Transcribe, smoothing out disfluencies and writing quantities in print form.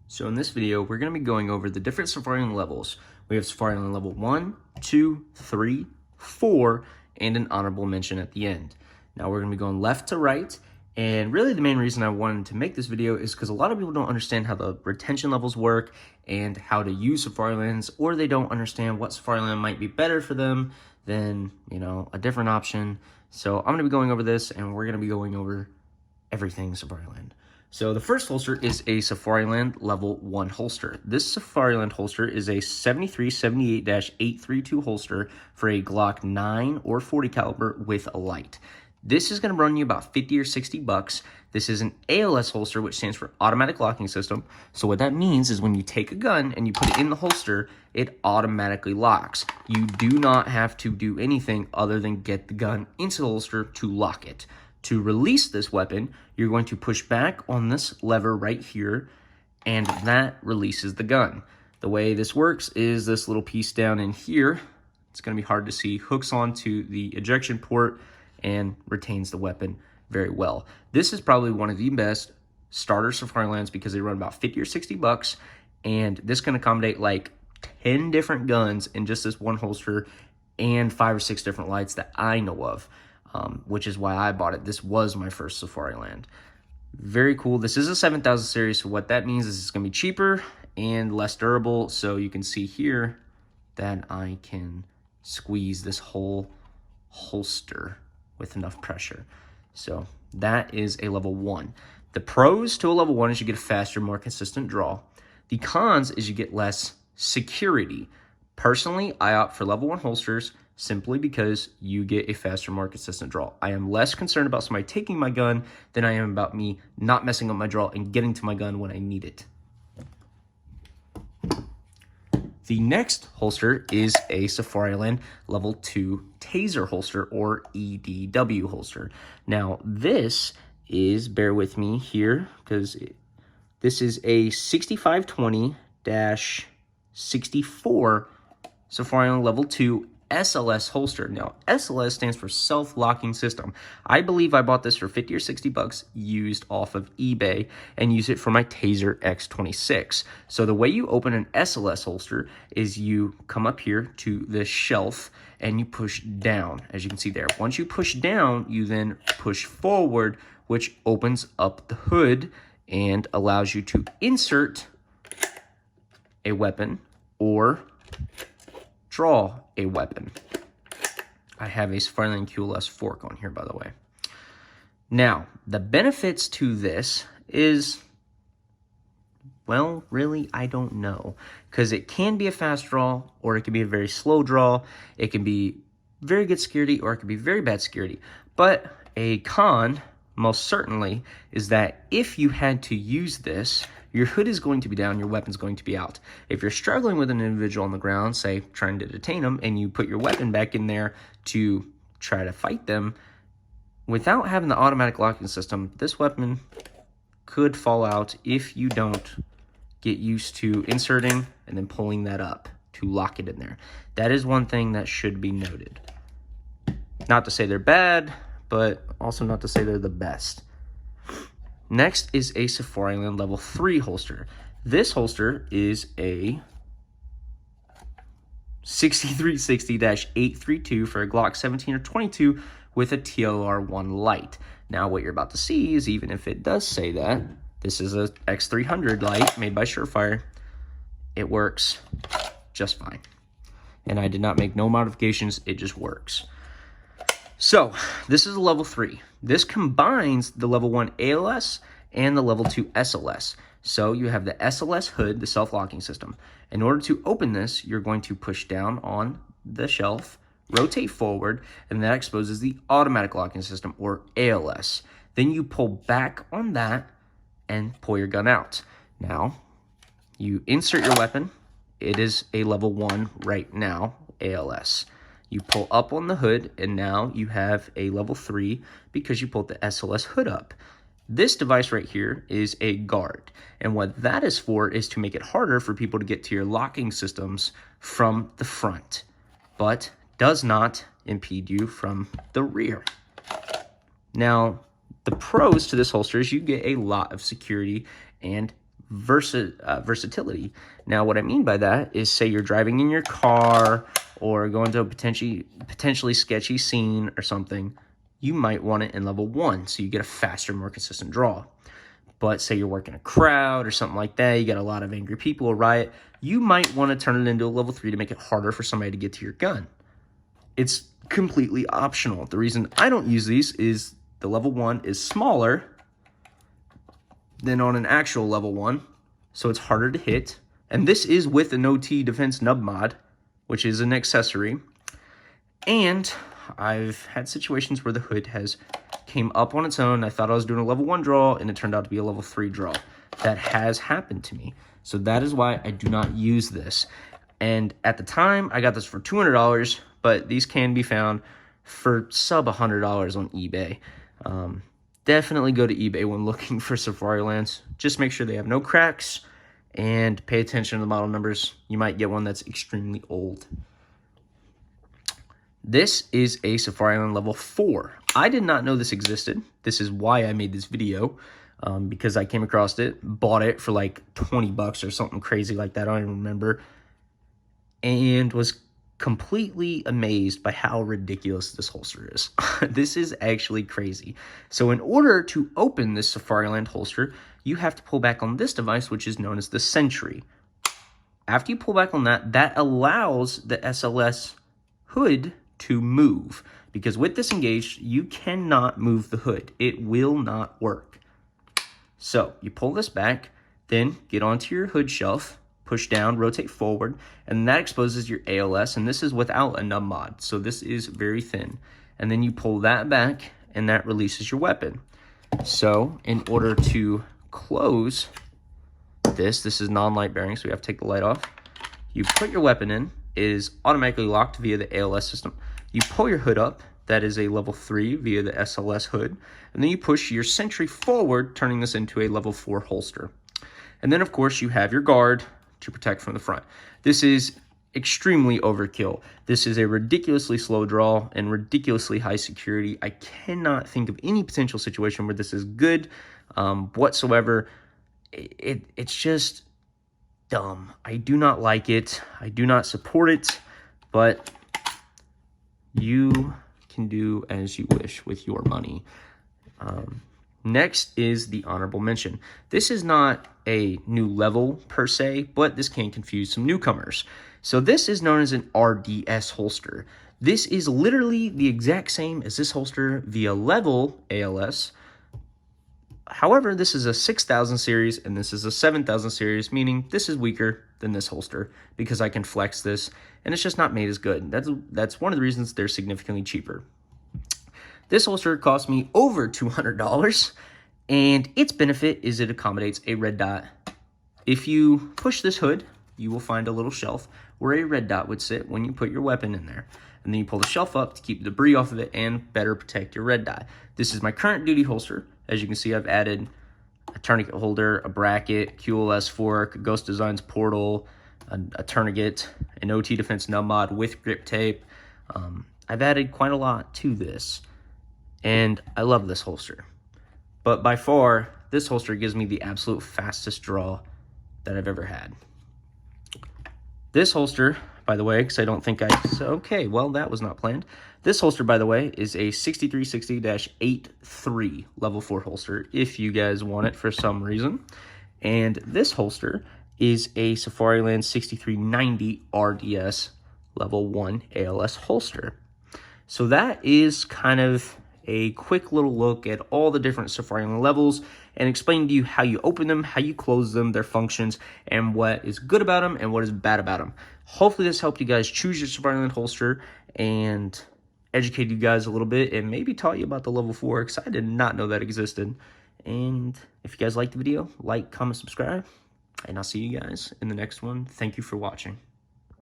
So in this video, we're going to be going over the different Safariland levels. We have Safariland level 1, 2, 3, 4, and an honorable mention at the end. Now we're going to be going left to right, and really the main reason I wanted to make this video is because a lot of people don't understand how the retention levels work and how to use Safarilands, or they don't understand what Safariland might be better for them than, a different option. So I'm going to be going over this, and we're going to be going over everything Safariland. So the first holster is a Safariland level 1 holster. This Safariland holster is a 7378-832 holster for a Glock 9 or 40 caliber with a light. This is going to run you about 50 or 60 bucks. This is an ALS holster, which stands for automatic locking system. So what that means is when you take a gun and you put it in the holster, it automatically locks. You do not have to do anything other than get the gun into the holster to lock it. To release this weapon, you're going to push back on this lever right here, and that releases the gun. The way this works is this little piece down in here, it's going to be hard to see, hooks onto the ejection port and retains the weapon very well. This is probably one of the best starter Safarilands because they run about 50 or 60 bucks, and this can accommodate like 10 different guns in just this one holster and 5 or 6 different lights that I know of. Which is why I bought it. This was my first Safariland. Very cool. This is a 7000 series, so what that means is it's going to be cheaper and less durable. So you can see here that I can squeeze this whole holster with enough pressure. So that is a level 1. The pros to a level 1 is you get a faster, more consistent draw. The cons is you get less security. Personally, I opt for level 1 holsters simply because you get a faster, more consistent draw. I am less concerned about somebody taking my gun than I am about me not messing up my draw and getting to my gun when I need it. The next holster is a Safariland level 2 Taser holster or EDW holster. Now this is, bear with me here, because this is a 6520-64 Safariland level 2 SLS holster. Now, SLS stands for self-locking system. I believe I bought this for 50 or 60 bucks used off of eBay and use it for my Taser X26. So the way you open an SLS holster is you come up here to this shelf and you push down, as you can see there. Once you push down, you then push forward, which opens up the hood and allows you to insert a weapon or draw a weapon. I have a Safariland QLS fork on here, by the way. Now, the benefits to this is, well, really, I don't know. Because it can be a fast draw, or it can be a very slow draw. It can be very good security, or it can be very bad security. But a con, most certainly, is that if you had to use this, your hood is going to be down, your weapon's going to be out. If you're struggling with an individual on the ground, say trying to detain them, and you put your weapon back in there to try to fight them, without having the automatic locking system, this weapon could fall out if you don't get used to inserting and then pulling that up to lock it in there. That is one thing that should be noted. Not to say they're bad, but also not to say they're the best. Next is a Safariland level 3 holster. This holster is a 6360-832 for a Glock 17 or 22 with a TLR1 light. Now what you're about to see is, even if it does say that, this is a X300 light made by Surefire. It works just fine. And I did not make no modifications, it just works. So, this is a level 3. This combines the level 1 ALS and the level 2 SLS. So, you have the SLS hood, the self-locking system. In order to open this, you're going to push down on the shelf, rotate forward, and that exposes the automatic locking system, or ALS. Then you pull back on that and pull your gun out. Now, you insert your weapon. It is a level 1 right now, ALS. You pull up on the hood, and now you have a level 3 because you pulled the SLS hood up. This device right here is a guard, and what that is for is to make it harder for people to get to your locking systems from the front, but does not impede you from the rear. Now, the pros to this holster is you get a lot of security and versatility. Now, what I mean by that is, say you're driving in your car or going to a potentially sketchy scene or something, you might want it in level 1 so you get a faster, more consistent draw. But say you're working a crowd or something like that, you got a lot of angry people, a riot, you might want to turn it into a level 3 to make it harder for somebody to get to your gun. It's completely optional. The reason I don't use these is the level 1 is smaller than on an actual level 1, so it's harder to hit. And this is with an OT defense nub mod, which is an accessory. And I've had situations where the hood has came up on its own. I thought I was doing a level 1 draw, and it turned out to be a level 3 draw. That has happened to me. So that is why I do not use this. And at the time, I got this for $200, but these can be found for sub $100 on eBay. Definitely go to eBay when looking for Safarilands. Just make sure they have no cracks and pay attention to the model numbers. You might get one that's extremely old. This is a Safariland level 4. I did not know this existed. This is why I made this video, because I came across it, bought it for like 20 bucks or something crazy like that, I don't even remember, and was completely amazed by how ridiculous this holster is. This is actually crazy. So in order to open this Safariland holster, you have to pull back on this device, which is known as the Sentry. After you pull back on that, that allows the SLS hood to move, because with this engaged, you cannot move the hood. It will not work. So you pull this back, then get onto your hood shelf, push down, rotate forward, and that exposes your ALS, and this is without a nub mod, so this is very thin. And then you pull that back, and that releases your weapon. So in order to close this is non-light bearing, so we have to take the light off. You put your weapon in, it is automatically locked via the ALS system. You pull your hood up, that is a level 3 via the SLS hood, and then you push your Sentry forward, turning this into a level 4 holster. And then of course you have your guard to protect from the front. This is extremely overkill. This is a ridiculously slow draw and ridiculously high security. I cannot think of any potential situation where this is good whatsoever. It's just dumb. I do not like it. I do not support it, but you can do as you wish with your money. Next is the honorable mention. This is not a new level per se, but this can confuse some newcomers. So this is known as an RDS holster. This is literally the exact same as this holster via level ALS. However, this is a 6000 series and this is a 7000 series, meaning this is weaker than this holster because I can flex this and it's just not made as good. That's one of the reasons they're significantly cheaper. This holster cost me over $200, and its benefit is it accommodates a red dot. If you push this hood, you will find a little shelf where a red dot would sit when you put your weapon in there. And then you pull the shelf up to keep debris off of it and better protect your red dot. This is my current duty holster. As you can see, I've added a tourniquet holder, a bracket, QLS fork, Ghost Designs portal, a tourniquet, an OT Defense nub mod with grip tape. I've added quite a lot to this. And I love this holster. But by far, this holster gives me the absolute fastest draw that I've ever had. This holster, by the way, because I don't think okay, well, that was not planned. This holster, by the way, is a 6360-83 level 4 holster, if you guys want it for some reason. And this holster is a Safariland 6390 RDS level 1 ALS holster. So that is kind of a quick little look at all the different Safariland levels and explain to you how you open them, how you close them, their functions, and what is good about them and what is bad about them. Hopefully this helped you guys choose your Safariland holster and educated you guys a little bit and maybe taught you about the level 4 because I did not know that existed. And if you guys liked the video, like, comment, subscribe, and I'll see you guys in the next one. Thank you for watching.